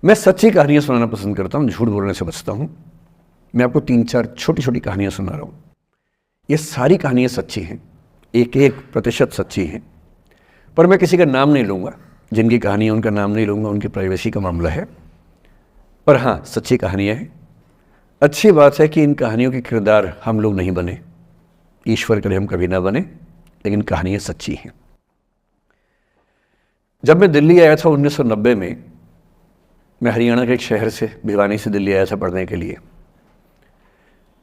मैं सच्ची कहानियाँ सुनाना पसंद करता हूँ, झूठ बोलने से बचता हूँ। मैं आपको 3-4 छोटी छोटी कहानियाँ सुना रहा हूँ। ये सारी कहानियाँ सच्ची हैं, 1-1% सच्ची हैं, पर मैं किसी का नाम नहीं लूँगा। जिनकी कहानी है उनका नाम नहीं लूँगा, उनकी प्राइवेसी का मामला है। पर हाँ, सच्ची कहानियाँ हैं। अच्छी बात है कि इन कहानियों के किरदार हम लोग नहीं बने, ईश्वर करे हम कभी ना बने, लेकिन कहानियाँ सच्ची हैं। जब मैं दिल्ली आया था 1990 में, मैं हरियाणा के एक शहर से, भिवानी से दिल्ली आया था पढ़ने के लिए।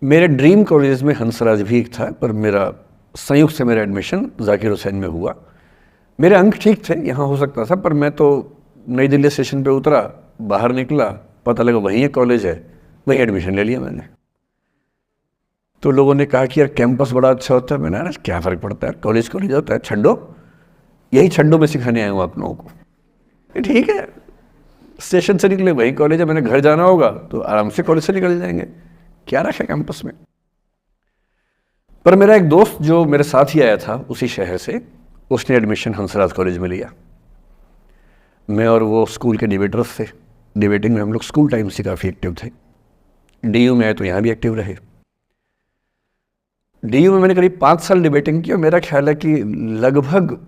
मेरे ड्रीम कॉलेज में हंसराज भी एक था, पर मेरा संयुक्त से मेरा एडमिशन जाकिर हुसैन में हुआ। मेरे अंक ठीक थे, यहाँ हो सकता था, पर मैं तो नई दिल्ली स्टेशन पे उतरा, बाहर निकला, पता लगा वहीं एक कॉलेज है, वहीं एडमिशन ले लिया मैंने। तो लोगों ने कहा कि यार कैंपस बड़ा अच्छा होता है। मैंने, अरे क्या फ़र्क पड़ता है, कॉलेज कॉलेज होता है, छड्डो, यही छड्डो में सिखाने आया हूँ आप लोगों को। ठीक है, स्टेशन से निकले वहीं कॉलेज है, मैंने घर जाना होगा तो आराम से कॉलेज से निकल जाएंगे, क्या रखा है कैंपस में। पर मेरा एक दोस्त जो मेरे साथ ही आया था उसी शहर से, उसने एडमिशन हंसराज कॉलेज में लिया। मैं और वो स्कूल के डिबेटर्स थे, डिबेटिंग में हम लोग स्कूल टाइम से काफ़ी एक्टिव थे। डीयू में आए तो यहाँ भी एक्टिव रहे। डीयू में मैंने करीब 5 साल डिबेटिंग की और मेरा ख्याल है कि लगभग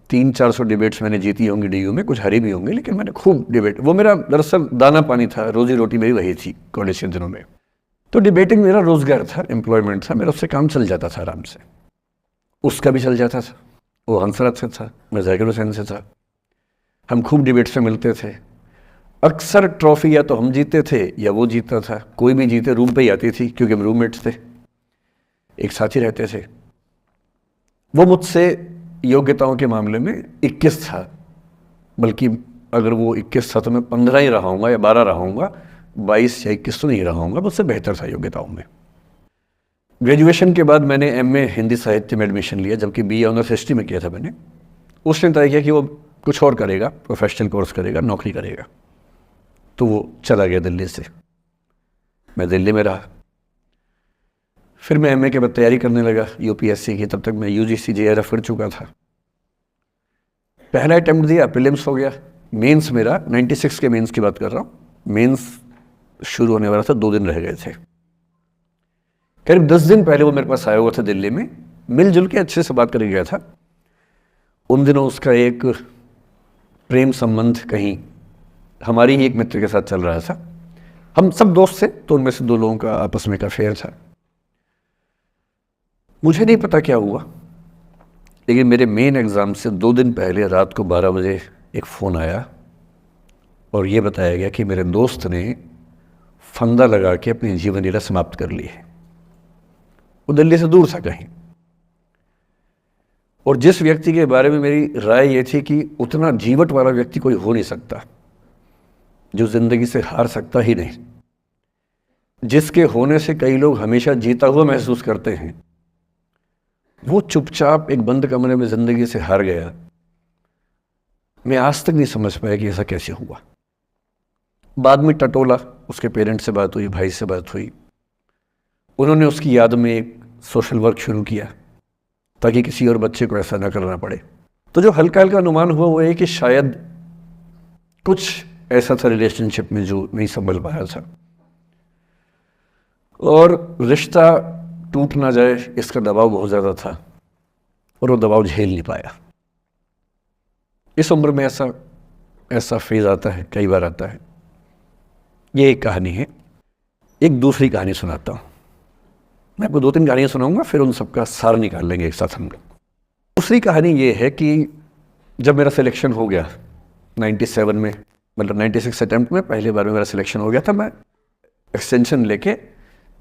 300-400 डिबेट्स मैंने जीती होंगी डीयू में, कुछ हरी भी होंगी, लेकिन मैंने खूब डिबेट, वो मेरा दरअसल दाना पानी था, रोजी रोटी मेरी वही थी कॉलेज के दिनों में। तो डिबेटिंग मेरा रोजगार था, एम्प्लॉयमेंट था, मेरा उससे काम चल जाता था आराम से। उसका भी चल जाता था, वो हंसराज से था, मैं जाकिर हुसैन से था। हम खूब डिबेट्स में मिलते थे। अक्सर ट्रॉफी या तो हम जीते थे या वो जीतता था, कोई भी जीते रूम पे ही आती थी, क्योंकि हम रूममेट्स थे, एक साथ ही रहते थे। वो मुझसे योग्यताओं के मामले में 21 था, बल्कि अगर वो 21 था तो मैं 15 ही रहा हूँगा या 12 रहा हूँगा, 22 या 21 तो नहीं रहा हूँगा, मुझसे बेहतर था योग्यताओं में। ग्रेजुएशन के बाद मैंने एमए हिंदी साहित्य में एडमिशन लिया, जबकि बीए ऑनर्स हिस्ट्री में किया था मैंने। उसने तय किया कि वो कुछ और करेगा, प्रोफेशनल कोर्स करेगा, नौकरी करेगा, तो वो चला गया दिल्ली से। मैं दिल्ली में रहा। फिर मैं एमए के बाद तैयारी करने लगा यूपीएससी की। तब तक मैं यूजीसी जेआरएफ कर चुका था। पहला अटेम्प्ट दिया, प्रीलिम्स हो गया। मेंस मेरा 96 के मेंस की बात कर रहा हूँ, मेंस शुरू होने वाला था, 2 दिन रह गए थे। करीब 10 दिन पहले वो मेरे पास आया हुआ था दिल्ली में, मिलजुल के अच्छे से बात करके गया था। उन दिनों उसका एक प्रेम संबंध कहीं हमारी ही एक मित्र के साथ चल रहा था। हम सब दोस्त थे, तो उनमें से 2 लोगों का आपस में का अफेयर था। मुझे नहीं पता क्या हुआ, लेकिन मेरे मेन एग्ज़ाम से 2 दिन पहले रात को 12 बजे एक फ़ोन आया और ये बताया गया कि मेरे दोस्त ने फंदा लगा के अपनी जीवन लीला समाप्त कर ली है। वो दिल्ली से दूर था कहीं, और जिस व्यक्ति के बारे में मेरी राय ये थी कि उतना जीवट वाला व्यक्ति कोई हो नहीं सकता, जो ज़िंदगी से हार सकता ही नहीं, जिसके होने से कई लोग हमेशा जीता हुआ महसूस करते हैं, वो चुपचाप एक बंद कमरे में ज़िंदगी से हार गया। मैं आज तक नहीं समझ पाया कि ऐसा कैसे हुआ। बाद में टटोला, उसके पेरेंट्स से बात हुई, भाई से बात हुई। उन्होंने उसकी याद में एक सोशल वर्क शुरू किया ताकि किसी और बच्चे को ऐसा ना करना पड़े। तो जो हल्का हल्का अनुमान हुआ वो है कि शायद कुछ ऐसा था रिलेशनशिप में जो नहीं संभल पाया था, और रिश्ता टूट ना जाए इसका दबाव बहुत ज़्यादा था, और वो दबाव झेल नहीं पाया। इस उम्र में ऐसा फेज़ आता है, कई बार आता है। ये एक कहानी है। एक दूसरी कहानी सुनाता हूँ। मैं आपको 2-3 कहानियाँ सुनाऊंगा, फिर उन सबका सार निकाल लेंगे एक साथ हम लोग। दूसरी कहानी ये है कि जब मेरा सिलेक्शन हो गया 97 में, 96 अटैम्प्ट में पहली बार में मेरा सिलेक्शन हो गया था, मैं एक्सटेंशन लेके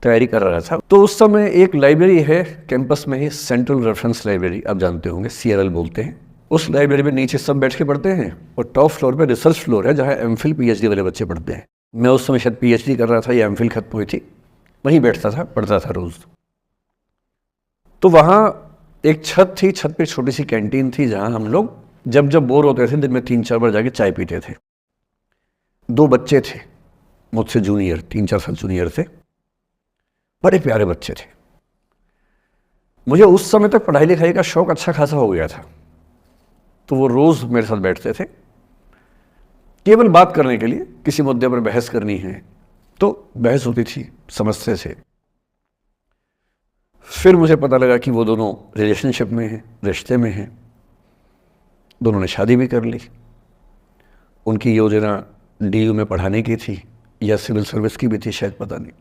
तैयारी कर रहा था। तो उस समय एक लाइब्रेरी है कैंपस में ही, सेंट्रल रेफरेंस लाइब्रेरी, आप जानते होंगे, CRL बोलते हैं। उस लाइब्रेरी में नीचे सब बैठ के पढ़ते हैं, और टॉप फ्लोर पे रिसर्च फ्लोर है जहाँ MPhil PhD वाले बच्चे पढ़ते हैं। मैं उस समय शायद PhD कर रहा था या MPhil खत्म हुई थी, वहीं बैठता था, पढ़ता था रोज़। तो वहाँ एक छत थी, छत पे छोटी सी कैंटीन थी जहाँ हम लोग जब बोर होते थे दिन में 3-4 बार जाके चाय पीते थे। 2 बच्चे थे मुझसे जूनियर, 3-4 साल जूनियर थे, बड़े प्यारे बच्चे थे। मुझे उस समय तक पढ़ाई लिखाई का शौक अच्छा खासा हो गया था, तो वो रोज़ मेरे साथ बैठते थे। केवल बात करने के लिए, किसी मुद्दे पर बहस करनी है तो बहस होती थी, समझते थे। फिर मुझे पता लगा कि वो दोनों रिलेशनशिप में हैं, रिश्ते में हैं, दोनों ने शादी भी कर ली। उनकी योजना DU में पढ़ाने की थी या सिविल सर्विस की भी थी शायद, पता नहीं।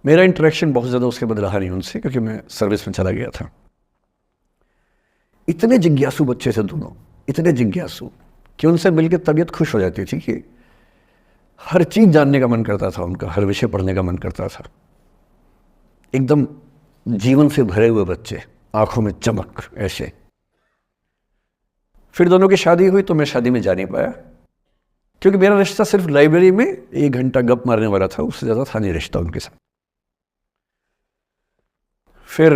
मेरा इंटरेक्शन बहुत ज़्यादा उसके बाद रहा नहीं उनसे, क्योंकि मैं सर्विस में चला गया था। इतने जिज्ञासु बच्चे थे दोनों, इतने जिज्ञासु कि उनसे मिलकर तबीयत खुश हो जाती थी, कि हर चीज़ जानने का मन करता था उनका, हर विषय पढ़ने का मन करता था। एकदम जीवन से भरे हुए बच्चे, आंखों में चमक ऐसे। फिर दोनों की शादी हुई तो मैं शादी में जा नहीं पाया, क्योंकि मेरा रिश्ता सिर्फ लाइब्रेरी में 1 घंटा गप मारने वाला था, उससे ज़्यादा था नहीं रिश्ता उनके साथ। फिर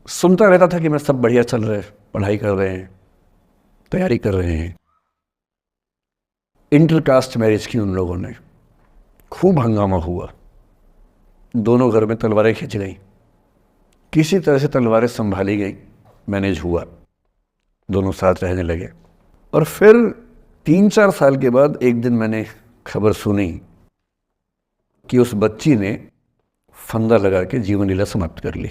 सुनता रहता था कि मैं सब बढ़िया चल रहा है, पढ़ाई कर रहे हैं, तैयारी कर रहे हैं। इंटरकास्ट मैरिज की उन लोगों ने, खूब हंगामा हुआ, दोनों घर में तलवारें खिंच गई। किसी तरह से तलवारें संभाली गई, मैनेज हुआ, दोनों साथ रहने लगे। और फिर 3-4 साल के बाद एक दिन मैंने खबर सुनी कि उस बच्ची ने फंदा लगा के जीवन लीला समाप्त कर ली।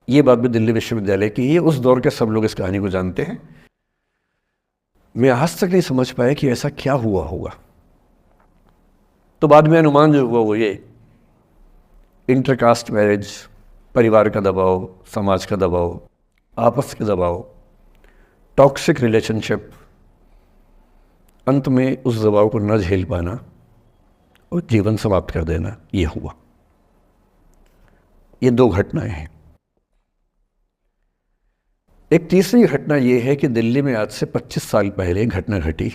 ये बात भी दिल्ली विश्वविद्यालय की। ये उस दौर के सब लोग इस कहानी को जानते हैं। मैं आज तक नहीं समझ पाया कि ऐसा क्या हुआ होगा। तो बाद में अनुमान जो हुआ वो ये, इंटरकास्ट मैरिज, परिवार का दबाव, समाज का दबाव, आपस के दबाव, टॉक्सिक रिलेशनशिप, अंत में उस दबाव को न झेल पाना और जीवन समाप्त कर देना, ये हुआ। ये 2 घटनाएं हैं। एक तीसरी घटना ये है कि दिल्ली में आज से 25 साल पहले एक घटना घटी।